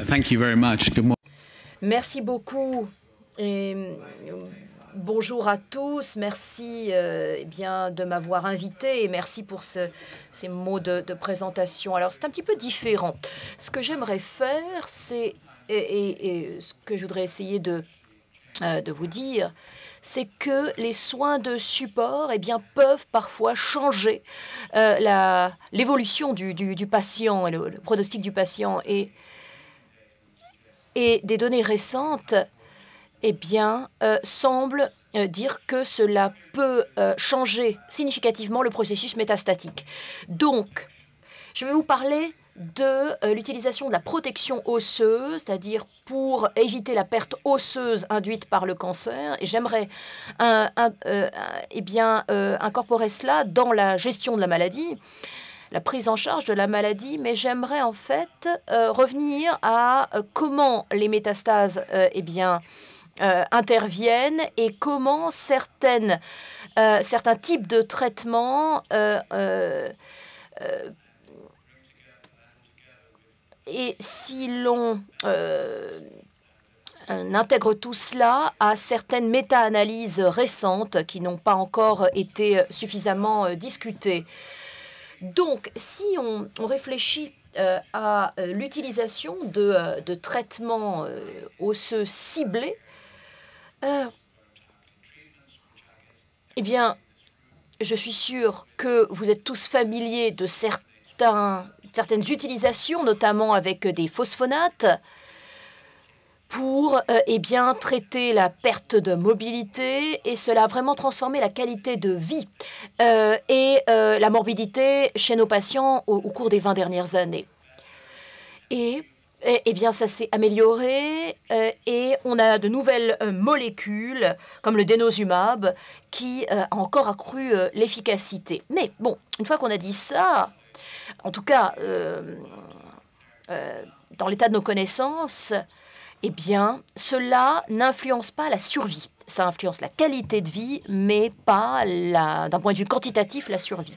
Thank you very much. Good morning. Merci beaucoup. Et bonjour à tous. Merci bien de m'avoir invité et merci pour ces mots de présentation. Alors, c'est un petit peu différent. Ce que j'aimerais faire, c'est, et ce que je voudrais essayer de vous dire, c'est que les soins de support peuvent parfois changer l'évolution du patient, le pronostic du patient. Et des données récentes semblent dire que cela peut changer significativement le processus métastatique. Donc, je vais vous parler de l'utilisation de la protection osseuse, c'est-à-dire pour éviter la perte osseuse induite par le cancer. Et j'aimerais incorporer cela dans la gestion de la maladie, la prise en charge de la maladie, mais j'aimerais en fait revenir à comment les métastases interviennent et comment certains types de traitements et si l'on intègre tout cela à certaines méta-analyses récentes qui n'ont pas encore été suffisamment discutées. Donc, si on réfléchit à l'utilisation de traitements osseux ciblés, je suis sûre que vous êtes tous familiers de certaines utilisations, notamment avec des phosphonates, pour traiter la perte de mobilité, et cela a vraiment transformé la qualité de vie et la morbidité chez nos patients au cours des 20 dernières années. Et ça s'est amélioré et on a de nouvelles molécules comme le denosumab qui a encore accru l'efficacité. Mais bon, une fois qu'on a dit ça, en tout cas dans l'état de nos connaissances, cela n'influence pas la survie. Ça influence la qualité de vie, mais pas d'un point de vue quantitatif, la survie.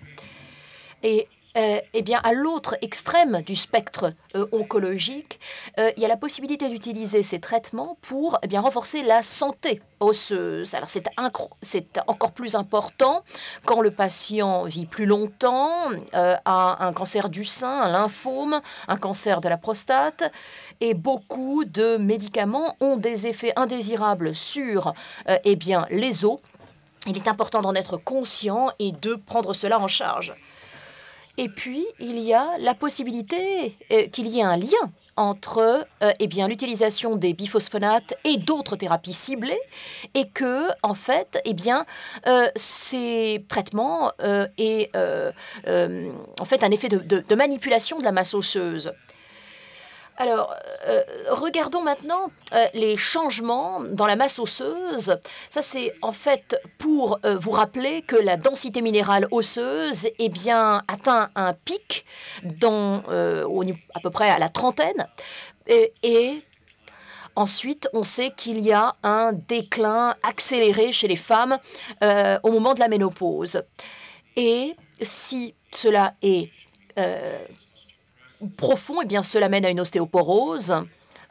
Et à l'autre extrême du spectre oncologique, il y a la possibilité d'utiliser ces traitements pour renforcer la santé osseuse. Alors c'est encore plus important quand le patient vit plus longtemps, a un cancer du sein, un lymphome, un cancer de la prostate, et beaucoup de médicaments ont des effets indésirables sur les os. Il est important d'en être conscient et de prendre cela en charge. Et puis, il y a la possibilité qu'il y ait un lien entre l'utilisation des biphosphonates et d'autres thérapies ciblées, et que, en fait, ces traitements aient en fait un effet de manipulation de la masse osseuse. Alors, regardons maintenant les changements dans la masse osseuse. Ça, c'est en fait pour vous rappeler que la densité minérale osseuse atteint un pic à peu près à la trentaine. Et ensuite, on sait qu'il y a un déclin accéléré chez les femmes au moment de la ménopause. Et si cela est profond, cela mène à une ostéoporose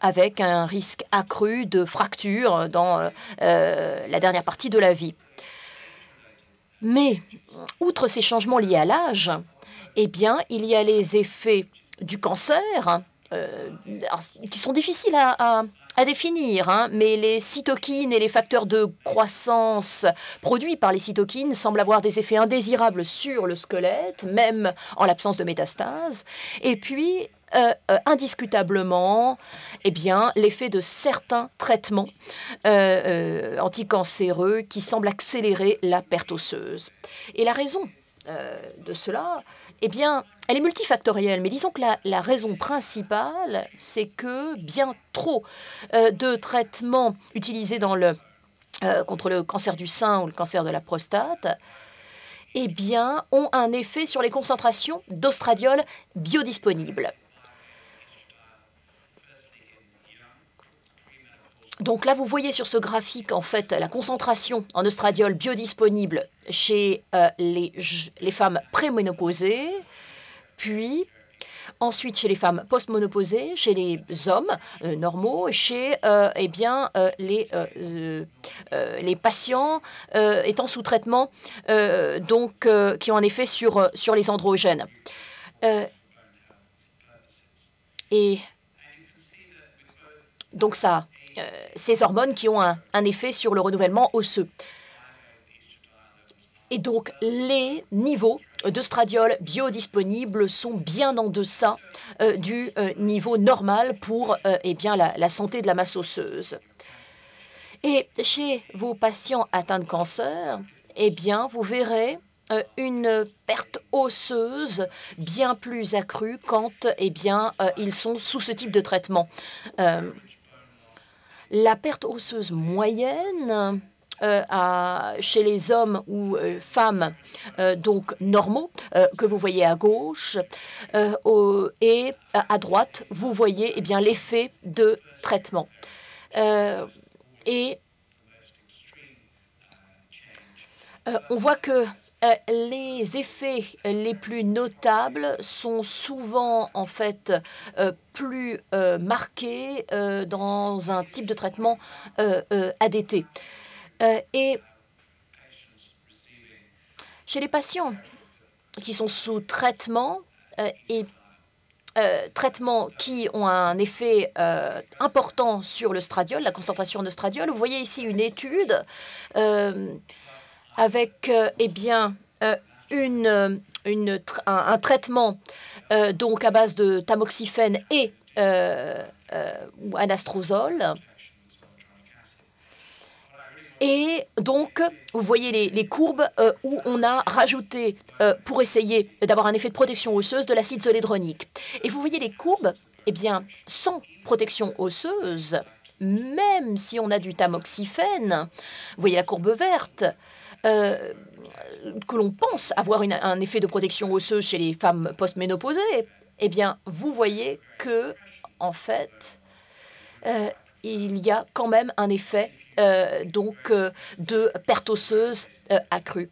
avec un risque accru de fracture dans la dernière partie de la vie. Mais, outre ces changements liés à l'âge, il y a les effets du cancer qui sont difficiles à définir, mais les cytokines et les facteurs de croissance produits par les cytokines semblent avoir des effets indésirables sur le squelette, même en l'absence de métastase. Et puis, indiscutablement, l'effet de certains traitements anticancéreux qui semblent accélérer la perte osseuse. Et la raison de cela, elle est multifactorielle, mais disons que la raison principale, c'est que bien trop de traitements utilisés contre le cancer du sein ou le cancer de la prostate, ont un effet sur les concentrations d'ostradiol biodisponibles. Donc là, vous voyez sur ce graphique, en fait, la concentration en ostradiol biodisponible chez les femmes préménopausées. Puis, Ensuite, chez les femmes postménopausées, chez les hommes normaux, chez les patients étant sous traitement, qui ont un effet sur les androgènes. Et donc ces hormones qui ont un effet sur le renouvellement osseux. Et donc, les niveaux d'œstradiol biodisponibles sont bien en deçà du niveau normal pour la santé de la masse osseuse. Et chez vos patients atteints de cancer, vous verrez une perte osseuse bien plus accrue quand ils sont sous ce type de traitement. La perte osseuse moyenne chez les hommes ou femmes donc normaux que vous voyez à gauche et à droite vous voyez l'effet de traitement on voit que les effets les plus notables sont souvent en fait plus marqués dans un type de traitement ADT. Et chez les patients qui sont sous traitement traitements qui ont un effet important sur l'œstradiol, la concentration d'œstradiol, vous voyez ici une étude avec un traitement donc à base de tamoxifène et ou anastrozole. Et donc, vous voyez les courbes où on a rajouté, pour essayer d'avoir un effet de protection osseuse, de l'acide zolédronique. Et vous voyez les courbes, sans protection osseuse, même si on a du tamoxifène, vous voyez la courbe verte, que l'on pense avoir un effet de protection osseuse chez les femmes postménopausées, vous voyez que, en fait, il y a quand même un effet de perte osseuse accrue.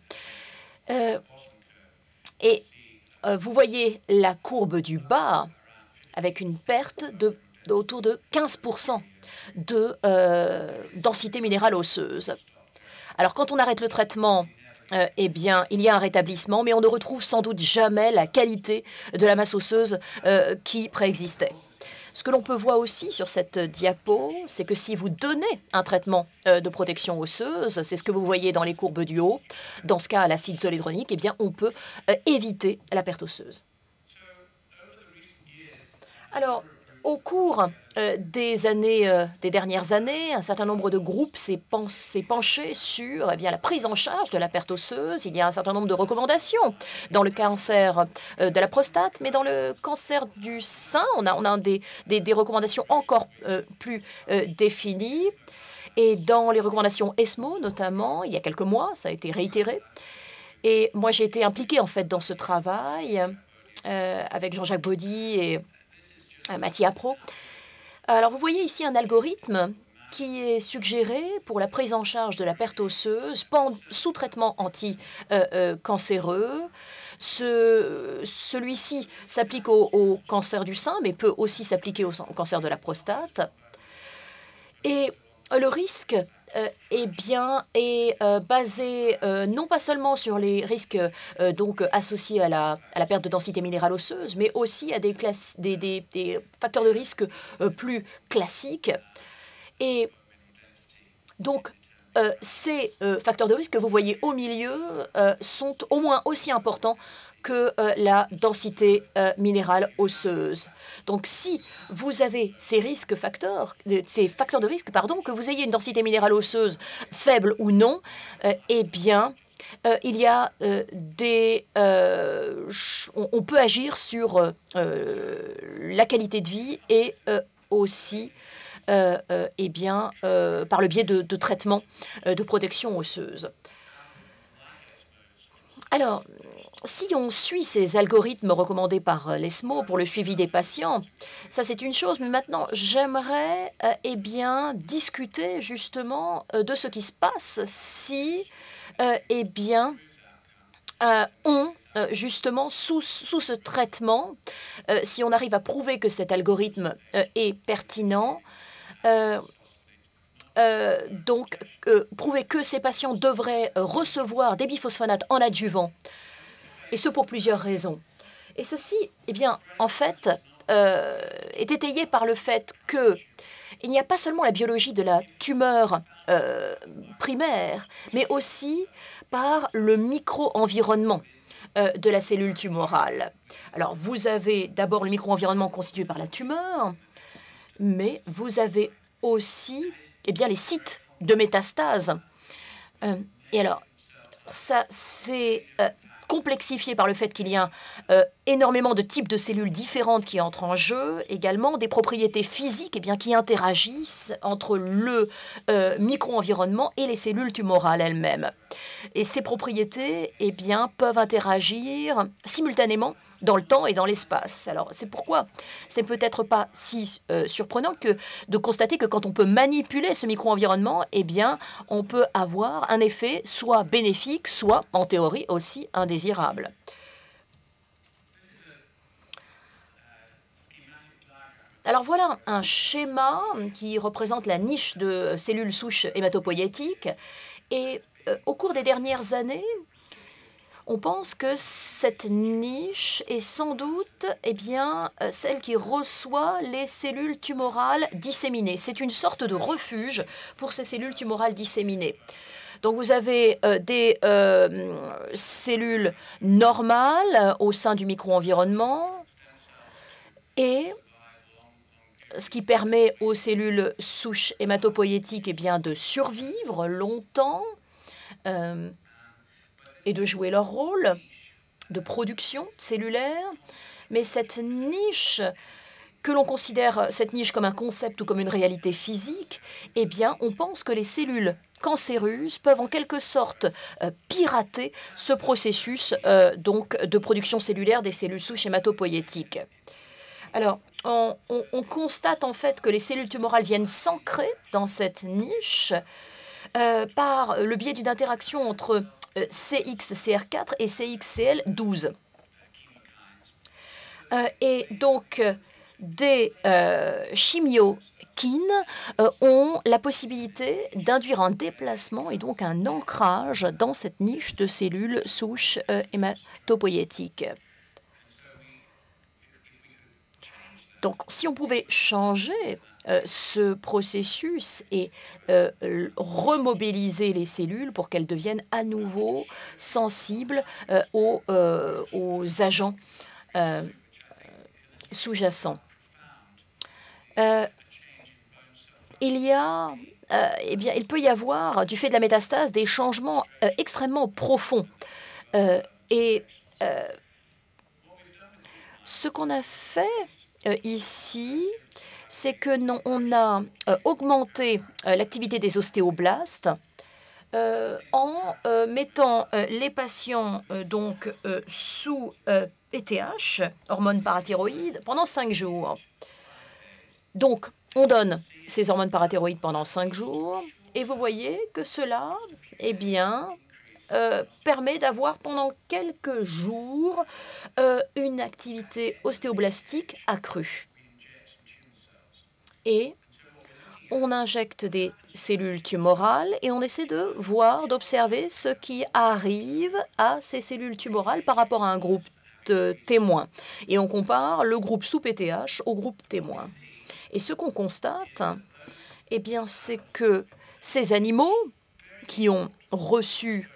Vous voyez la courbe du bas avec une perte autour de 15% de densité minérale osseuse. Alors, quand on arrête le traitement, il y a un rétablissement, mais on ne retrouve sans doute jamais la qualité de la masse osseuse qui préexistait. Ce que l'on peut voir aussi sur cette diapo, c'est que si vous donnez un traitement de protection osseuse, c'est ce que vous voyez dans les courbes du haut, dans ce cas à l'acide zolédronique, on peut éviter la perte osseuse. Alors, au cours des dernières années, un certain nombre de groupes s'est penché sur la prise en charge de la perte osseuse. Il y a un certain nombre de recommandations dans le cancer de la prostate, mais dans le cancer du sein, on a des recommandations encore plus définies. Et dans les recommandations ESMO, notamment, il y a quelques mois, ça a été réitéré. Et moi, j'ai été impliquée en fait dans ce travail avec Jean-Jacques Baudy et Mathieu Appro. Alors, vous voyez ici un algorithme qui est suggéré pour la prise en charge de la perte osseuse sous traitement anti-cancéreux. Celui-ci s'applique au cancer du sein, mais peut aussi s'appliquer au cancer de la prostate. Et le risque est basé non pas seulement sur les risques associés à la perte de densité minérale osseuse, mais aussi à des facteurs de risque plus classiques. Et donc, ces facteurs de risque que vous voyez au milieu sont au moins aussi importants que la densité minérale osseuse. Donc, si vous avez ces facteurs de risque, que vous ayez une densité minérale osseuse faible ou non, il y a on peut agir sur la qualité de vie et aussi par le biais de traitements de protection osseuse. Alors, si on suit ces algorithmes recommandés par l'ESMO pour le suivi des patients, ça c'est une chose, mais maintenant j'aimerais discuter justement de ce qui se passe si ont justement sous ce traitement, si on arrive à prouver que cet algorithme est pertinent, donc prouver que ces patients devraient recevoir des biphosphonates en adjuvant, et ce pour plusieurs raisons. Et ceci, eh bien, en fait, est étayé par le fait qu'il n'y a pas seulement la biologie de la tumeur primaire, mais aussi par le micro-environnement de la cellule tumorale. Alors, vous avez d'abord le micro-environnement constitué par la tumeur, mais vous avez aussi les sites de métastase. Et alors, ça, c'est complexifié par le fait qu'il y a énormément de types de cellules différentes qui entrent en jeu, également des propriétés physiques qui interagissent entre le micro-environnement et les cellules tumorales elles-mêmes. Et ces propriétés peuvent interagir simultanément dans le temps et dans l'espace. Alors, c'est pourquoi c'est peut-être pas si surprenant de constater que quand on peut manipuler ce micro-environnement, on peut avoir un effet soit bénéfique, soit, en théorie, aussi indésirable. Alors voilà un schéma qui représente la niche de cellules souches hématopoïétiques. Et au cours des dernières années, on pense que cette niche est sans doute celle qui reçoit les cellules tumorales disséminées. C'est une sorte de refuge pour ces cellules tumorales disséminées. Donc vous avez des cellules normales au sein du micro-environnement, et ce qui permet aux cellules souches hématopoïétiques de survivre longtemps et de jouer leur rôle de production cellulaire. Mais cette niche, que l'on considère cette niche comme un concept ou comme une réalité physique, on pense que les cellules cancéreuses peuvent en quelque sorte pirater ce processus donc de production cellulaire des cellules souches hématopoïétiques. Alors, on constate en fait que les cellules tumorales viennent s'ancrer dans cette niche par le biais d'une interaction entre CXCR4 et CXCL12. Et donc, des chimiokines ont la possibilité d'induire un déplacement et donc un ancrage dans cette niche de cellules souches hématopoïétiques. Donc, si on pouvait changer ce processus et remobiliser les cellules pour qu'elles deviennent à nouveau sensibles aux agents sous-jacents. Il peut y avoir, du fait de la métastase, des changements extrêmement profonds. Ce qu'on a fait ici, c'est que on a augmenté l'activité des ostéoblastes en mettant les patients sous PTH, hormones parathyroïdes, pendant 5 jours. Donc, on donne ces hormones parathyroïdes pendant 5 jours, et vous voyez que cela, permet d'avoir pendant quelques jours une activité ostéoblastique accrue. Et on injecte des cellules tumorales et on essaie de voir, d'observer ce qui arrive à ces cellules tumorales par rapport à un groupe de témoins. Et on compare le groupe sous PTH au groupe témoin. Et ce qu'on constate, c'est que ces animaux qui ont reçu,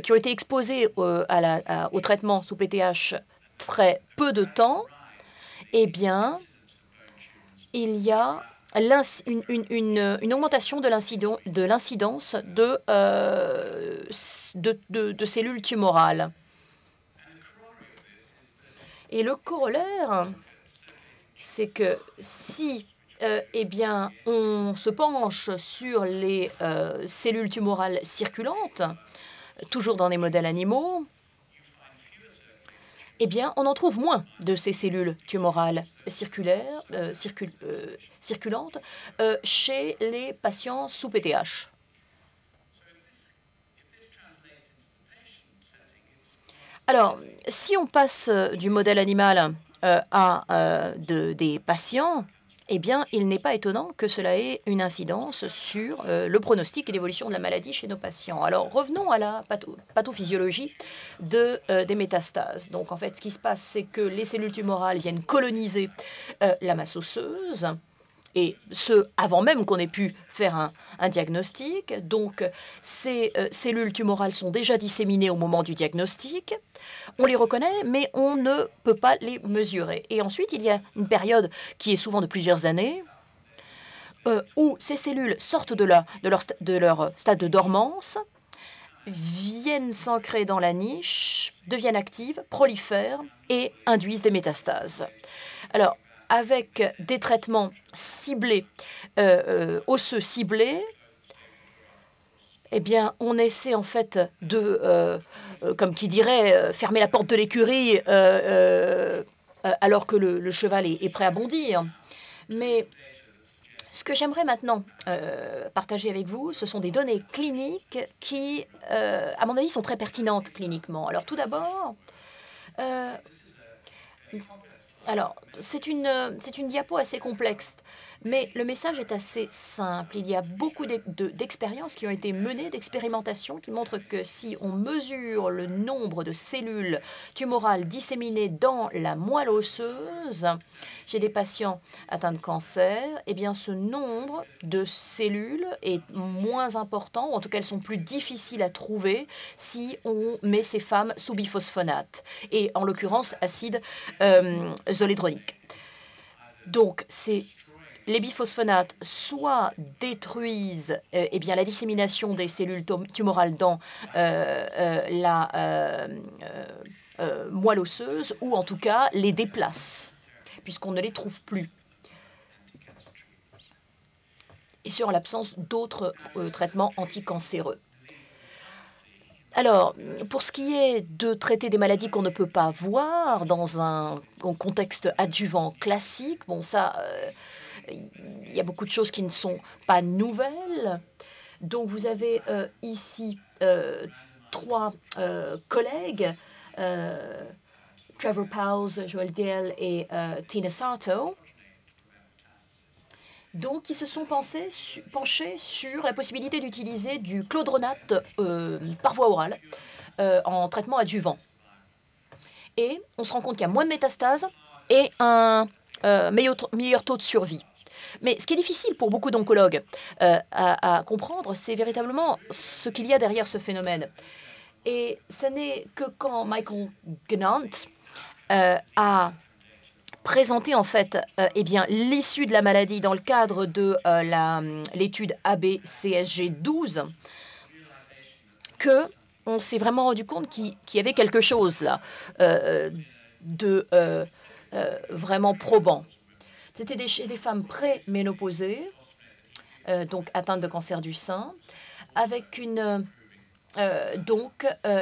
qui ont été exposés au traitement sous PTH très peu de temps, il y a une augmentation de l'incidence de cellules tumorales. Et le corollaire, c'est que si on se penche sur les cellules tumorales circulantes, toujours dans les modèles animaux, on en trouve moins de ces cellules tumorales circulantes chez les patients sous PTH. Alors, si on passe du modèle animal à des patients, eh bien, il n'est pas étonnant que cela ait une incidence sur le pronostic et l'évolution de la maladie chez nos patients. Alors, revenons à la pathophysiologie des métastases. Donc, en fait, ce qui se passe, c'est que les cellules tumorales viennent coloniser la masse osseuse, et ce, avant même qu'on ait pu faire un diagnostic. Donc, ces cellules tumorales sont déjà disséminées au moment du diagnostic. On les reconnaît, mais on ne peut pas les mesurer. Et ensuite, il y a une période qui est souvent de plusieurs années, où ces cellules sortent de leur stade de dormance, viennent s'ancrer dans la niche, deviennent actives, prolifèrent et induisent des métastases. Alors, avec des traitements ciblés, osseux ciblés, eh bien, on essaie en fait de, comme qui dirait, fermer la porte de l'écurie alors que le cheval est prêt à bondir. Mais ce que j'aimerais maintenant partager avec vous, ce sont des données cliniques qui, à mon avis, sont très pertinentes cliniquement. Alors, tout d'abord, c'est une diapo assez complexe, mais le message est assez simple. Il y a beaucoup d'expériences qui ont été menées, d'expérimentations qui montrent que si on mesure le nombre de cellules tumorales disséminées dans la moelle osseuse chez des patients atteints de cancer, eh bien ce nombre de cellules est moins important, ou en tout cas elles sont plus difficiles à trouver si on met ces femmes sous biphosphonate, et en l'occurrence acide zoledronique. Donc, les biphosphonates soit détruisent eh bien, la dissémination des cellules tumorales dans la moelle osseuse, ou en tout cas les déplacent, puisqu'on ne les trouve plus. Et sur l'absence d'autres traitements anticancéreux. Alors, pour ce qui est de traiter des maladies qu'on ne peut pas voir dans un contexte adjuvant classique, bon, ça, il y a beaucoup de choses qui ne sont pas nouvelles. Donc, vous avez ici 3 collègues, Trevor Powles, Joel Dale et Tina Sarto, donc qui se sont penchés sur la possibilité d'utiliser du clodronate par voie orale en traitement adjuvant. Et on se rend compte qu'il y a moins de métastases et un meilleur taux de survie. Mais ce qui est difficile pour beaucoup d'oncologues à comprendre, c'est véritablement ce qu'il y a derrière ce phénomène. Et ce n'est que quand Michael Gnant a présenté en fait eh bien, l'issue de la maladie dans le cadre de l'étude ABCSG12 que on s'est vraiment rendu compte qu'il y avait quelque chose là de vraiment probant. C'était des femmes préménopausées, donc atteintes de cancer du sein, avec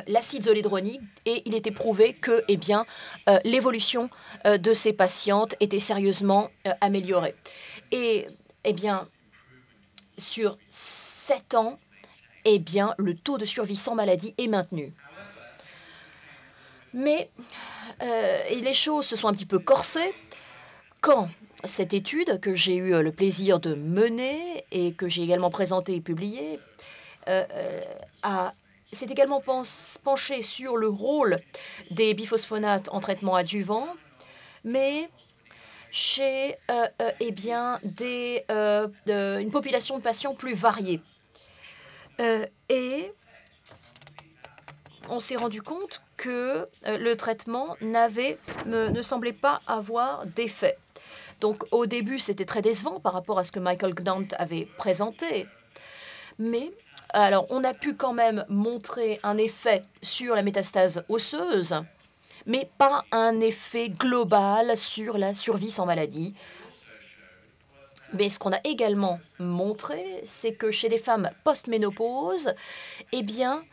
l'acide zoledronique, et il était prouvé que eh bien, l'évolution de ces patientes était sérieusement améliorée. Et eh bien, sur 7 ans, eh bien, le taux de survie sans maladie est maintenu. Mais les choses se sont un petit peu corsées quand cette étude que j'ai eu le plaisir de mener et que j'ai également présentée et publiée s'est également penché sur le rôle des biphosphonates en traitement adjuvant, mais chez eh bien, une population de patients plus variée. Et on s'est rendu compte que le traitement ne semblait pas avoir d'effet. Donc au début, c'était très décevant par rapport à ce que Michael Gnant avait présenté. Mais alors, on a pu quand même montrer un effet sur la métastase osseuse, mais pas un effet global sur la survie sans maladie. Mais ce qu'on a également montré, c'est que chez des femmes post-ménopause, eh bien,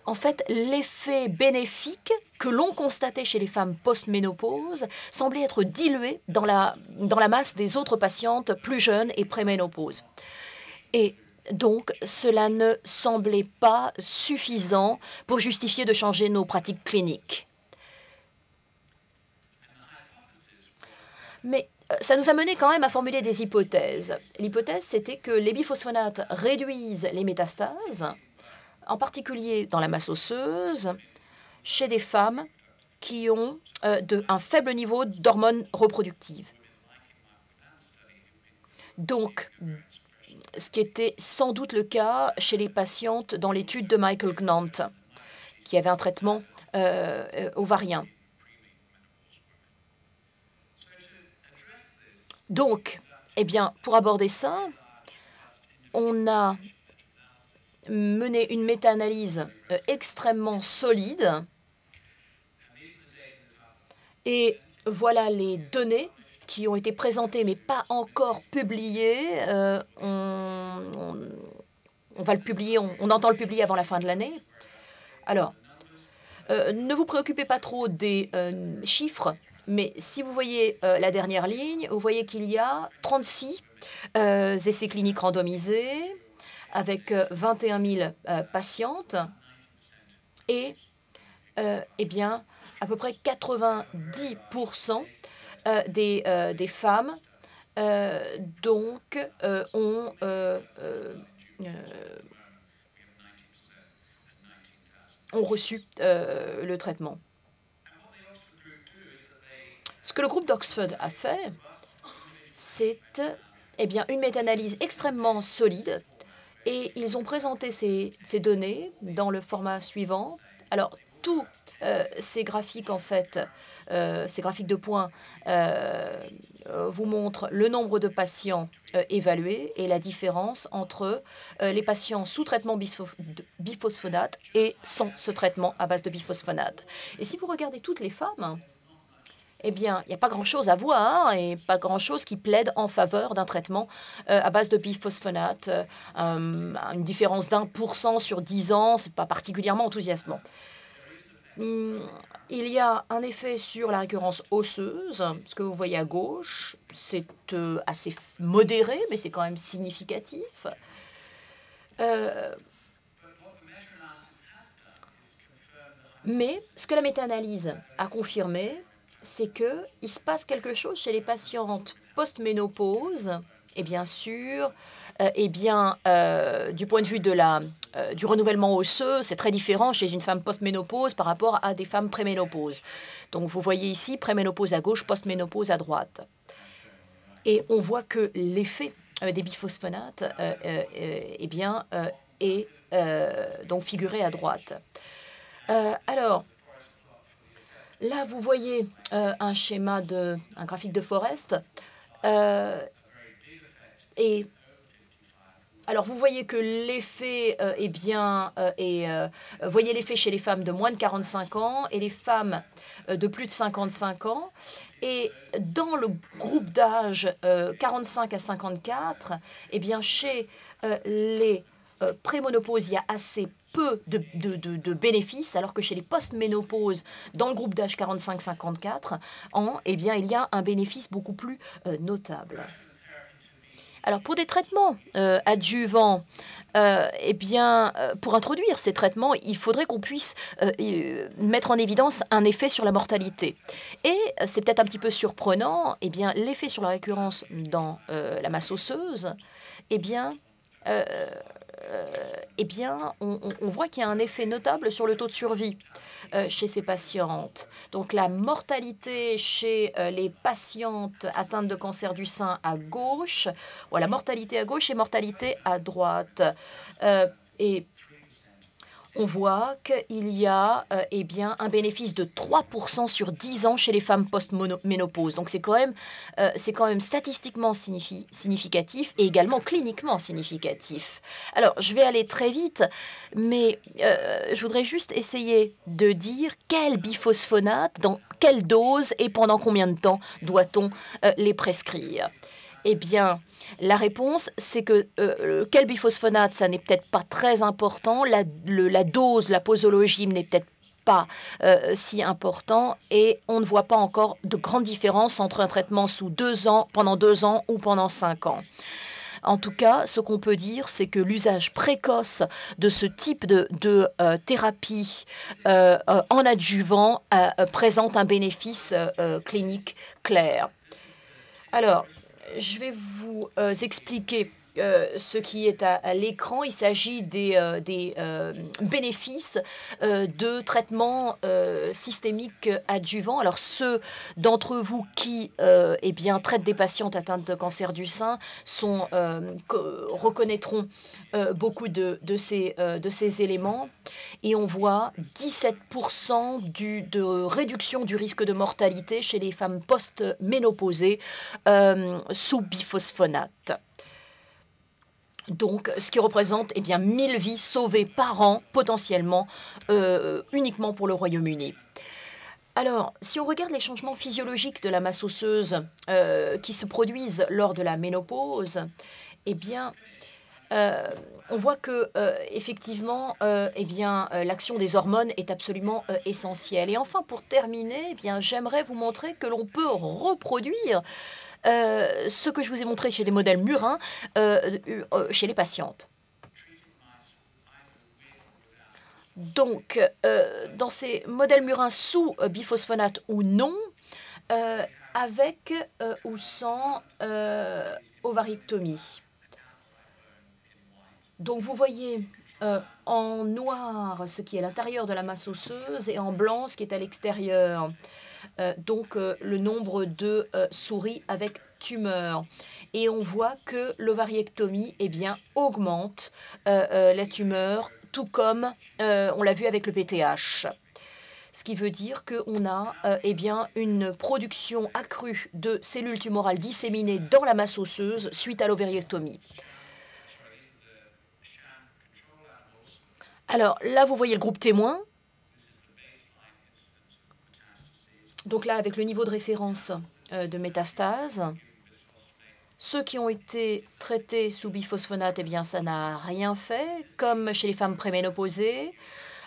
en fait, l'effet bénéfique que l'on constatait chez les femmes post-ménopause semblait être dilué dans la masse des autres patientes plus jeunes et préménopause. Et Donc, cela ne semblait pas suffisant pour justifier de changer nos pratiques cliniques. Mais ça nous a mené quand même à formuler des hypothèses. L'hypothèse, c'était que les biphosphonates réduisent les métastases, en particulier dans la masse osseuse, chez des femmes qui ont un faible niveau d'hormones reproductives. Donc, ce qui était sans doute le cas chez les patientes dans l'étude de Michael Gnant, qui avait un traitement ovarien. Donc, eh bien, pour aborder ça, on a mené une méta-analyse extrêmement solide. Et voilà les données qui ont été présentées mais pas encore publiées. On va le publier, on entend le publier avant la fin de l'année. Alors, ne vous préoccupez pas trop des chiffres, mais si vous voyez la dernière ligne, vous voyez qu'il y a 36 essais cliniques randomisés avec 21 000 patientes et eh bien, à peu près 90% des femmes ont reçu le traitement. Ce que le groupe d'Oxford a fait, c'est eh bien, une méta-analyse extrêmement solide et ils ont présenté ces données dans le format suivant. Alors, tous ces graphiques, en fait, ces graphiques de points vous montrent le nombre de patients évalués et la différence entre les patients sous traitement biphosphonate et sans ce traitement à base de biphosphonate. Et si vous regardez toutes les femmes, eh bien, il n'y a pas grand-chose à voir et pas grand-chose qui plaide en faveur d'un traitement à base de biphosphonate. Une différence d'1% sur 10 ans, ce n'est pas particulièrement enthousiasmant. Il y a un effet sur la récurrence osseuse. Ce que vous voyez à gauche, c'est assez modéré, mais c'est quand même significatif. Mais ce que la méta-analyse a confirmé, c'est qu'il se passe quelque chose chez les patientes post-ménopause. Et bien sûr, du point de vue du renouvellement osseux, c'est très différent chez une femme post-ménopause par rapport à des femmes préménopause. Donc, vous voyez ici préménopause à gauche, post-ménopause à droite. Et on voit que l'effet des biphosphonates est donc figuré à droite. Alors, là, vous voyez un graphique de Forest. Et alors, vous voyez que l'effet voyez l'effet chez les femmes de moins de 45 ans et les femmes de plus de 55 ans. Et dans le groupe d'âge 45 à 54, eh bien, chez les préménopauses, il y a assez peu de bénéfices, alors que chez les post-ménopauses, dans le groupe d'âge 45-54 ans, eh bien, il y a un bénéfice beaucoup plus notable. Alors, pour des traitements adjuvants, pour introduire ces traitements, il faudrait qu'on puisse mettre en évidence un effet sur la mortalité. Et c'est peut-être un petit peu surprenant, eh bien, l'effet sur la récurrence dans la masse osseuse, on voit qu'il y a un effet notable sur le taux de survie chez ces patientes. Donc, la mortalité chez les patientes atteintes de cancer du sein à gauche, voilà, mortalité à gauche et mortalité à droite. Et on voit qu'il y a un bénéfice de 3% sur 10 ans chez les femmes post-ménopause. Donc, c'est quand même statistiquement significatif et également cliniquement significatif. Alors, je vais aller très vite, mais je voudrais juste essayer de dire quel biphosphonate, dans quelle dose et pendant combien de temps doit-on les prescrire. Eh bien, la réponse, c'est que quel biphosphonate, ça n'est peut-être pas très important. La dose, la posologie n'est peut-être pas si important et on ne voit pas encore de grande différence entre un traitement sous 2 ans, pendant 2 ans ou pendant 5 ans. En tout cas, ce qu'on peut dire, c'est que l'usage précoce de ce type de thérapie en adjuvant présente un bénéfice clinique clair. Alors, je vais vous expliquer ce qui est à l'écran. Il s'agit des bénéfices de traitements systémiques adjuvants. Alors, ceux d'entre vous qui eh bien, traitent des patientes atteintes de cancer du sein reconnaîtront beaucoup de ces éléments. Et on voit 17% de réduction du risque de mortalité chez les femmes post-ménopausées sous biphosphonate. Donc, ce qui représente eh bien, 1000 vies sauvées par an, potentiellement, uniquement pour le Royaume-Uni. Alors, si on regarde les changements physiologiques de la masse osseuse qui se produisent lors de la ménopause, eh bien, on voit que, effectivement, eh bien, l'action des hormones est absolument essentielle. Et enfin, pour terminer, eh bien, j'aimerais vous montrer que l'on peut reproduire ce que je vous ai montré chez des modèles murins chez les patientes. Donc, dans ces modèles murins sous biphosphonate ou non, avec ou sans ovarectomie. Donc, vous voyez en noir ce qui est à l'intérieur de la masse osseuse et en blanc ce qui est à l'extérieur. Donc, le nombre de souris avec tumeur. Et on voit que l'ovariectomie eh bien, augmente la tumeur, tout comme on l'a vu avec le PTH. Ce qui veut dire qu'on a eh bien, une production accrue de cellules tumorales disséminées dans la masse osseuse suite à l'ovariectomie. Alors là, vous voyez le groupe témoin. Donc là, avec le niveau de référence de métastase, ceux qui ont été traités sous biphosphonate, eh bien, ça n'a rien fait, comme chez les femmes préménopausées.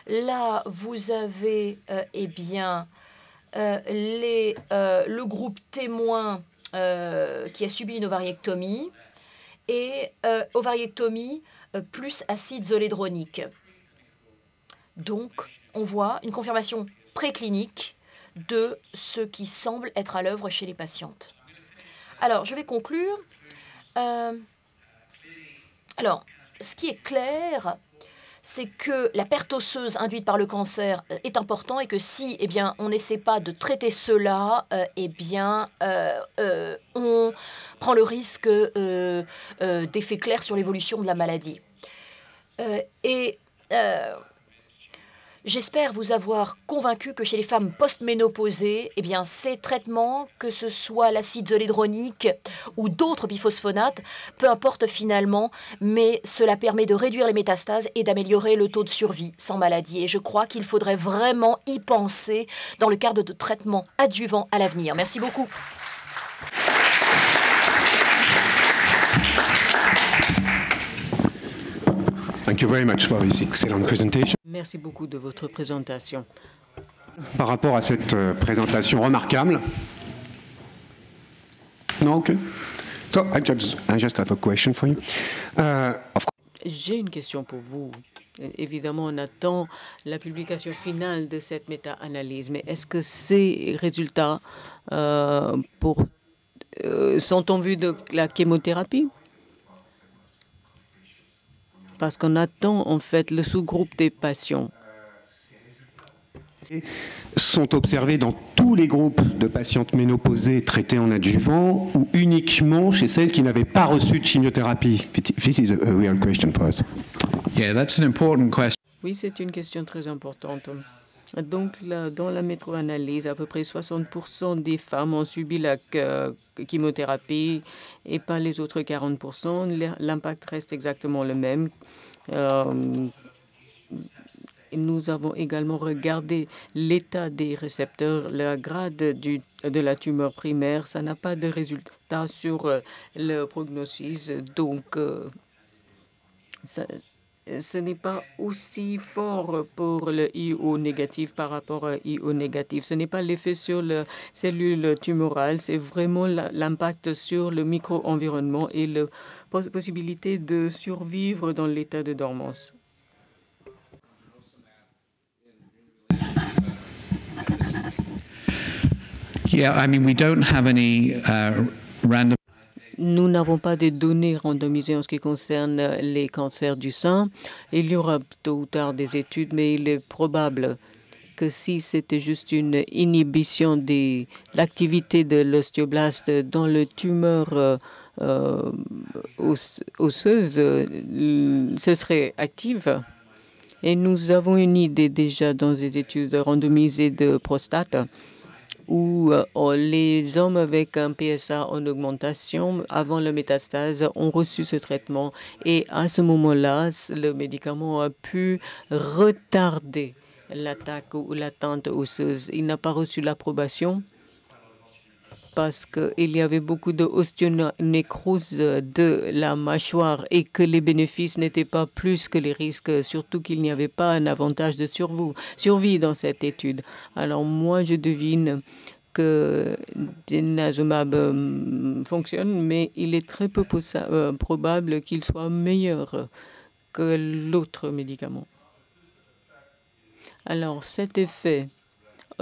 Là, vous avez eh bien, le groupe témoin qui a subi une ovariectomie et ovariectomie plus acide zolédronique. Donc, on voit une confirmation préclinique de ce qui semble être à l'œuvre chez les patientes. Alors, je vais conclure. Alors, ce qui est clair, c'est que la perte osseuse induite par le cancer est importante et que si eh bien, on n'essaie pas de traiter cela, eh bien, on prend le risque d'effet clair sur l'évolution de la maladie. J'espère vous avoir convaincu que chez les femmes post-ménopausées, eh bien, ces traitements, que ce soit l'acide zolédronique ou d'autres biphosphonates, peu importe finalement, mais cela permet de réduire les métastases et d'améliorer le taux de survie sans maladie. Et je crois qu'il faudrait vraiment y penser dans le cadre de traitements adjuvants à l'avenir. Merci beaucoup. Thank you very much for this excellent presentation. Merci beaucoup de votre présentation. Par rapport à cette présentation remarquable. Non, ok. So I just have a question for you. J'ai une question pour vous. Évidemment, on attend la publication finale de cette méta-analyse, mais est-ce que ces résultats sont en vue de la chimiothérapie? Parce qu'on attend en fait le sous-groupe des patients. Sont observés dans tous les groupes de patientes ménopausées traitées en adjuvant ou uniquement chez celles qui n'avaient pas reçu de chimiothérapie? This is a real question for us. Yeah, that's an important question. Oui, c'est une question très importante. Donc, là, dans la méta-analyse, à peu près 60% des femmes ont subi la chimiothérapie et pas les autres 40%. L'impact reste exactement le même. Nous avons également regardé l'état des récepteurs, le grade de la tumeur primaire. Ça n'a pas de résultat sur le prognosis. Donc, ce n'est pas aussi fort pour le IO négatif par rapport à IO négatif. Ce n'est pas l'effet sur la cellule tumorale, c'est vraiment l'impact sur le micro-environnement et la possibilité de survivre dans l'état de dormance. Yeah, I mean, we don't have any random. Nous n'avons pas de données randomisées en ce qui concerne les cancers du sein. Il y aura tôt ou tard des études, mais il est probable que si c'était juste une inhibition de l'activité de l'ostéoblaste dans le tumeur osseuse, ce serait actif. Et nous avons une idée déjà dans des études randomisées de prostate où les hommes avec un PSA en augmentation avant la métastase ont reçu ce traitement. Et à ce moment-là, le médicament a pu retarder l'attaque ou l'atteinte osseuse. Il n'a pas reçu l'approbation parce qu'il y avait beaucoup de ostéonécrose de la mâchoire et que les bénéfices n'étaient pas plus que les risques, surtout qu'il n'y avait pas un avantage de survie dans cette étude. Alors moi, je devine que denosumab fonctionne, mais il est très peu probable qu'il soit meilleur que l'autre médicament. Alors cet effet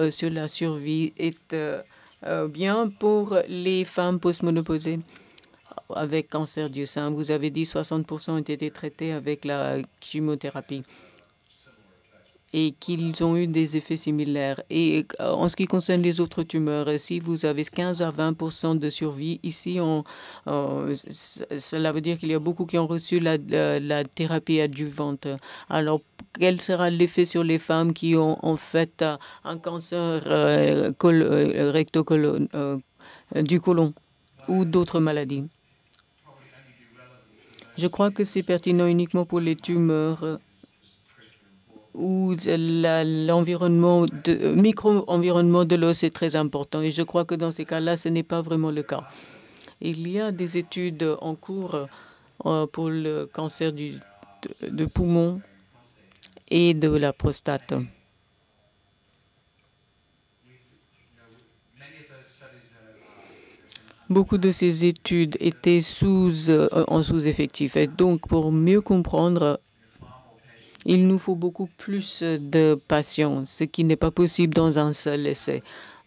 sur la survie est bien pour les femmes postménopausées avec cancer du sein. Vous avez dit 60% ont été traités avec la chimiothérapie et qu'ils ont eu des effets similaires. Et en ce qui concerne les autres tumeurs, si vous avez 15 à 20% de survie, ici, cela veut dire qu'il y a beaucoup qui ont reçu la thérapie adjuvante. Alors, quel sera l'effet sur les femmes qui ont en fait un cancer du côlon ou d'autres maladies? Je crois que c'est pertinent uniquement pour les tumeurs où l'environnement, micro-environnement de l'os est très important. Et je crois que dans ces cas-là, ce n'est pas vraiment le cas. Il y a des études en cours pour le cancer de poumon et de la prostate. Beaucoup de ces études étaient en sous-effectif. Et donc, pour mieux comprendre, il nous faut beaucoup plus de patients, ce qui n'est pas possible dans un seul essai.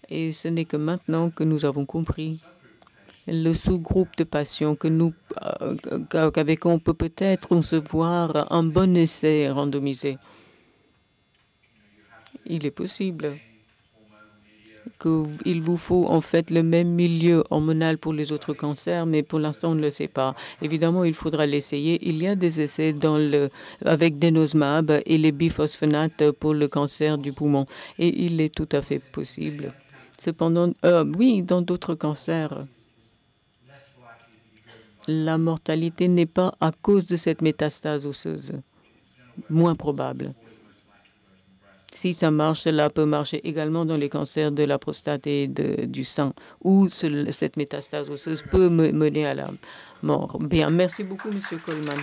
Et ce n'est que maintenant que nous avons compris le sous-groupe de patients qu'avec on peut peut-être concevoir un bon essai randomisé. Il est possible qu'il vous faut en fait le même milieu hormonal pour les autres cancers, mais pour l'instant, on ne le sait pas. Évidemment, il faudra l'essayer. Il y a des essais avec denosumab et les biphosphonates pour le cancer du poumon. Et il est tout à fait possible. Cependant, oui, dans d'autres cancers, la mortalité n'est pas à cause de cette métastase osseuse. Moins probable. Si ça marche, cela peut marcher également dans les cancers de la prostate et du sein, où cette métastase osseuse peut mener à la mort. Bien, merci beaucoup, Monsieur Coleman.